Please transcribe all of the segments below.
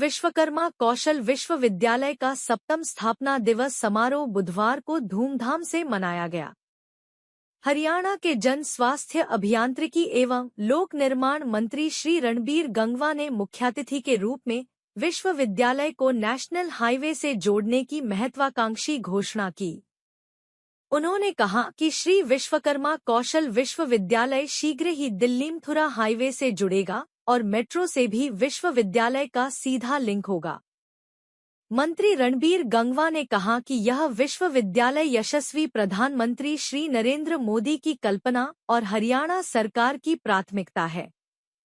विश्वकर्मा कौशल विश्वविद्यालय का 7वां स्थापना दिवस समारोह बुधवार को धूमधाम से मनाया गया। हरियाणा के जन स्वास्थ्य अभियांत्रिकी एवं लोक निर्माण मंत्री श्री रणबीर गंगवा ने मुख्यातिथि के रूप में विश्वविद्यालय को नेशनल हाईवे से जोड़ने की महत्वाकांक्षी घोषणा की। उन्होंने कहा कि श्री विश्वकर्मा कौशल विश्वविद्यालय शीघ्र ही दिल्ली-मथुरा हाईवे से जुड़ेगा और मेट्रो से भी विश्वविद्यालय का सीधा लिंक होगा। मंत्री रणबीर गंगवा ने कहा कि यह विश्वविद्यालय यशस्वी प्रधानमंत्री श्री नरेंद्र मोदी की कल्पना और हरियाणा सरकार की प्राथमिकता है।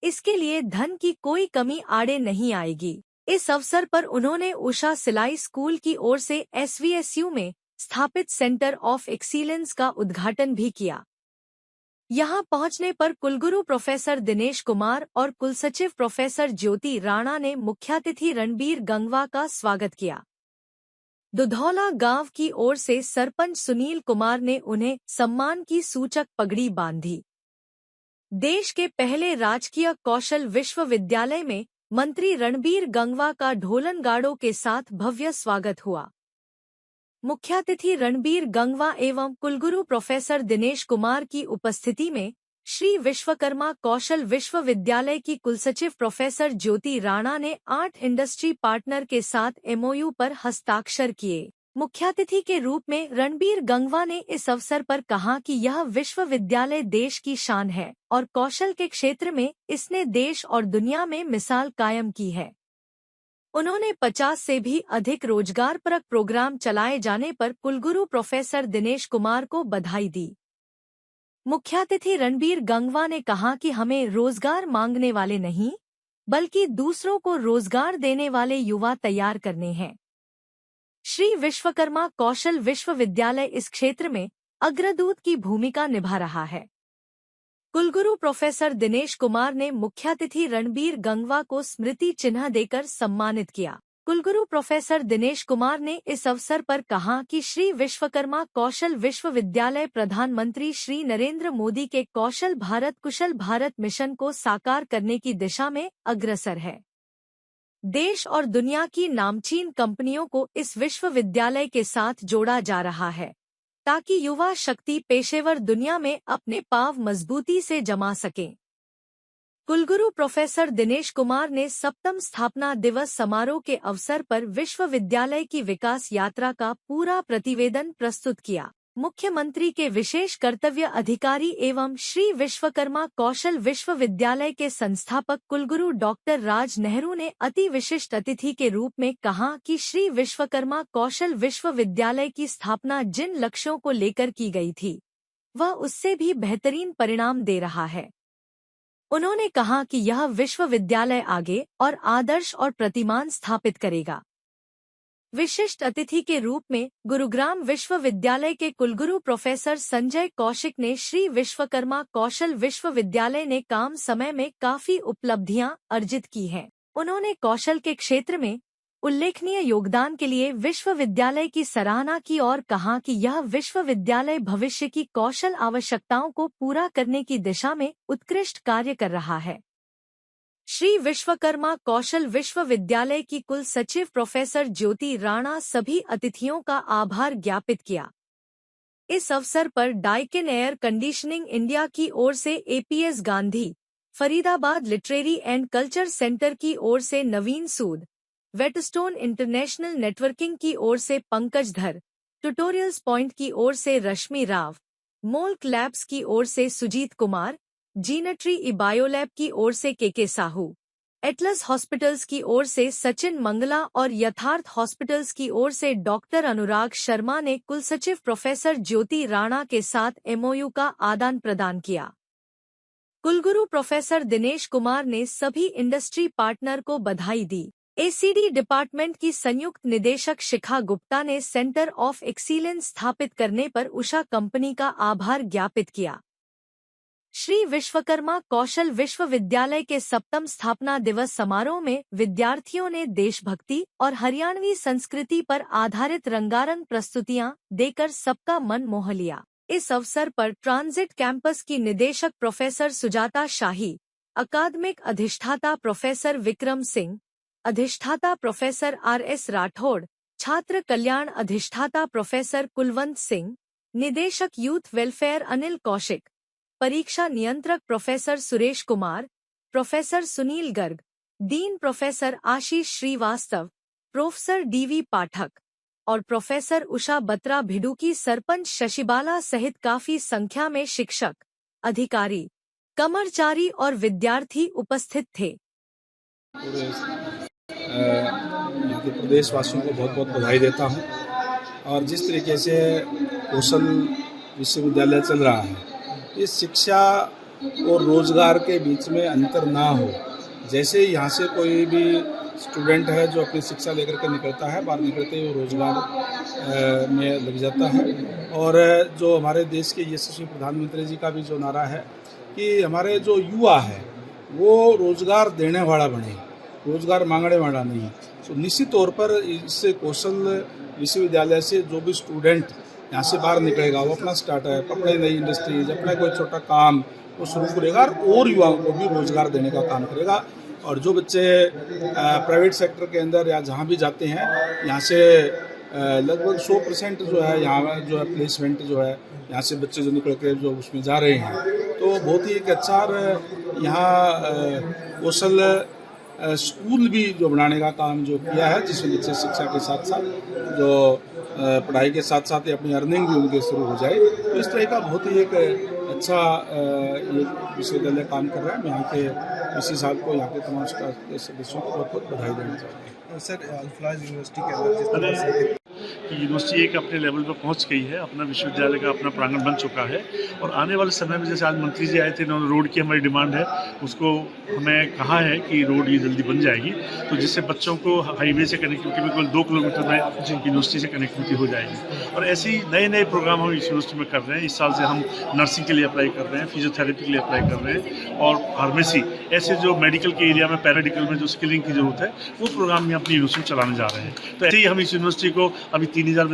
इसके लिए धन की कोई कमी आड़े नहीं आएगी। इस अवसर पर उन्होंने उषा सिलाई स्कूल की ओर से SVSU में स्थापित सेंटर ऑफ एक्सीलेंस का उद्घाटन भी किया। यहां पहुंचने पर कुलगुरु प्रोफेसर दिनेश कुमार और कुलसचिव प्रोफेसर ज्योति राणा ने मुख्यातिथि रणबीर गंगवा का स्वागत किया। दुधौला गांव की ओर से सरपंच सुनील कुमार ने उन्हें सम्मान की सूचक पगड़ी बांधी। देश के पहले राजकीय कौशल विश्वविद्यालय में मंत्री रणबीर गंगवा का ढोलनगाड़ों के साथ भव्य स्वागत हुआ। मुख्यातिथि रणबीर गंगवा एवं कुलगुरु प्रोफेसर दिनेश कुमार की उपस्थिति में श्री विश्वकर्मा कौशल विश्वविद्यालय की कुलसचिव प्रोफेसर ज्योति राणा ने 8 इंडस्ट्री पार्टनर के साथ MOU पर हस्ताक्षर किए। मुख्यातिथि के रूप में रणबीर गंगवा ने इस अवसर पर कहा कि यह विश्वविद्यालय देश की शान है और कौशल के क्षेत्र में इसने देश और दुनिया में मिसाल कायम की है। उन्होंने 50 से भी अधिक रोजगारपरक प्रोग्राम चलाए जाने पर कुलगुरु प्रोफेसर दिनेश कुमार को बधाई दी। मुख्यातिथि रणबीर गंगवा ने कहा कि हमें रोजगार मांगने वाले नहीं, बल्कि दूसरों को रोजगार देने वाले युवा तैयार करने हैं। श्री विश्वकर्मा कौशल विश्वविद्यालय इस क्षेत्र में अग्रदूत की भूमिका निभा रहा है। कुलगुरु प्रोफेसर दिनेश कुमार ने मुख्यातिथि रणबीर गंगवा को स्मृति चिन्ह देकर सम्मानित किया। कुलगुरु प्रोफेसर दिनेश कुमार ने इस अवसर पर कहा कि श्री विश्वकर्मा कौशल विश्वविद्यालय प्रधानमंत्री श्री नरेंद्र मोदी के कौशल भारत कुशल भारत मिशन को साकार करने की दिशा में अग्रसर है। देश और दुनिया की नामचीन कंपनियों को इस विश्वविद्यालय के साथ जोड़ा जा रहा है, ताकि युवा शक्ति पेशेवर दुनिया में अपने पांव मजबूती से जमा सकें। कुलगुरु प्रोफेसर दिनेश कुमार ने 7वां स्थापना दिवस समारोह के अवसर पर विश्वविद्यालय की विकास यात्रा का पूरा प्रतिवेदन प्रस्तुत किया। मुख्यमंत्री के विशेष कर्तव्य अधिकारी एवं श्री विश्वकर्मा कौशल विश्वविद्यालय के संस्थापक कुलगुरु डॉक्टर राज नेहरू ने अति विशिष्ट अतिथि के रूप में कहा कि श्री विश्वकर्मा कौशल विश्वविद्यालय की स्थापना जिन लक्ष्यों को लेकर की गई थी, वह उससे भी बेहतरीन परिणाम दे रहा है। उन्होंने कहा कि यह विश्वविद्यालय आगे और आदर्श और प्रतिमान स्थापित करेगा। विशिष्ट अतिथि के रूप में गुरुग्राम विश्वविद्यालय के कुलगुरु प्रोफेसर संजय कौशिक ने श्री विश्वकर्मा कौशल विश्वविद्यालय ने काम समय में काफी उपलब्धियां अर्जित की हैं। उन्होंने कौशल के क्षेत्र में उल्लेखनीय योगदान के लिए विश्वविद्यालय की सराहना की और कहा कि यह विश्वविद्यालय भविष्य की कौशल आवश्यकताओं को पूरा करने की दिशा में उत्कृष्ट कार्य कर रहा है। श्री विश्वकर्मा कौशल विश्वविद्यालय की कुल सचिव प्रोफेसर ज्योति राणा सभी अतिथियों का आभार ज्ञापित किया। इस अवसर पर डाइकिन एयर कंडीशनिंग इंडिया की ओर से APS Gandhi, Faridabad literary and culture centre की ओर से नवीन सूद, वेटस्टोन इंटरनेशनल नेटवर्किंग की ओर से पंकज धर, ट्यूटोरियल्स पॉइंट की ओर से रश्मि राव, मोल्क लैब्स की ओर से सुजीत कुमार, जीनेट्री बायोलैब की ओर से KK साहू, एटलस हॉस्पिटल्स की ओर से सचिन मंगला और यथार्थ हॉस्पिटल्स की ओर से डॉक्टर अनुराग शर्मा ने कुलसचिव प्रोफेसर ज्योति राणा के साथ MOU का आदान प्रदान किया। कुलगुरु प्रोफेसर दिनेश कुमार ने सभी इंडस्ट्री पार्टनर को बधाई दी। ACD डिपार्टमेंट की संयुक्त निदेशक शिखा गुप्ता ने सेंटर ऑफ एक्सीलेंस स्थापित करने पर उषा कंपनी का आभार ज्ञापित किया। श्री विश्वकर्मा कौशल विश्वविद्यालय के 7वां स्थापना दिवस समारोह में विद्यार्थियों ने देशभक्ति और हरियाणवी संस्कृति पर आधारित रंगारंग प्रस्तुतियां देकर सबका मन मोह लिया। इस अवसर पर ट्रांजिट कैंपस की निदेशक प्रोफेसर सुजाता शाही, अकादमिक अधिष्ठाता प्रोफेसर विक्रम सिंह, अधिष्ठाता प्रोफेसर RS राठौड़, छात्र कल्याण अधिष्ठाता प्रोफेसर कुलवंत सिंह, निदेशक यूथ वेलफेयर अनिल कौशिक, परीक्षा नियंत्रक professor Suresh Kumar, professor Sunil Garg, dean professor Ashish Srivastava, professor DV Pathak और प्रोफेसर उषा बत्रा भिडू, सरपंच शशिबाला सहित काफी संख्या में शिक्षक, अधिकारी, कर्मचारी और विद्यार्थी उपस्थित थे। यहाँ के प्रदेशवासियों को बहुत बहुत बधाई देता हूँ। और जिस तरीके से कौशल विश्वविद्यालय चल रहा है, इस शिक्षा और रोजगार के बीच में अंतर ना हो। जैसे यहाँ से कोई भी स्टूडेंट है जो अपनी शिक्षा लेकर के निकलता है, बाहर निकलते ही वो रोजगार में लग जाता है। और जो हमारे देश के यशस्वी प्रधानमंत्री जी का भी जो नारा है कि हमारे जो युवा है वो रोजगार देने वाला बने, रोजगार मांगने वाला नहीं। तो निश्चित तौर पर इस कौशल विश्वविद्यालय से जो भी स्टूडेंट यहाँ से बाहर निकलेगा वो अपना स्टार्टअप, अपने नई इंडस्ट्रीज, अपना कोई छोटा काम वो शुरू करेगा और युवाओं को भी रोजगार देने का काम करेगा। और जो बच्चे प्राइवेट सेक्टर के अंदर या जहाँ भी जाते हैं, यहाँ से लगभग 100% जो है यहाँ जो है प्लेसमेंट जो है यहाँ से बच्चे जो निकल के जो उसमें जा रहे हैं, तो बहुत ही एक अच्छा यहाँ कौशल स्कूल भी जो बनाने का काम जो किया है, जिसमें बच्चे शिक्षा के साथ साथ जो पढ़ाई के साथ साथ अपनी अर्निंग भी उनके शुरू हो जाए। तो इस तरह का बहुत ही एक अच्छा ये विश्वविद्यालय काम कर रहा है। मैं यहाँ के इसी साल को यहाँ के तमाम स्टाफ के सदस्यों को बहुत बहुत बधाई देना चाहूँगा। सर, अल्फलाज यूनिवर्सिटी के अंदर जिस तरह से यूनिवर्सिटी एक अपने लेवल पर पहुंच गई है, अपना विश्वविद्यालय का अपना प्रांगण बन चुका है। और आने वाले समय में जैसे आज मंत्री जी आए थे, उन्होंने रोड की हमारी डिमांड है, उसको हमें कहा है कि रोड ये जल्दी बन जाएगी, तो जिससे बच्चों को हाईवे से कनेक्टिविटी बिल्कुल 2 किलोमीटर में यूनिवर्सिटी से कनेक्टिविटी हो जाएगी। और ऐसे ही नए नए प्रोग्राम हम इस यूनिवर्सिटी में कर रहे हैं। इस साल से हम नर्सिंग के लिए अप्लाई कर रहे हैं, फिजियोथेरेपी के लिए अप्लाई कर रहे हैं, और फार्मेसी, ऐसे जो मेडिकल के एरिया में, पैरामेडिकल में जो स्किलिंग की जरूरत है, वो प्रोग्राम हम अपनी यूनिवर्सिटी में चलाने जा रहे हैं। तो ऐसे ही हम इस यूनिवर्सिटी को अभी 3000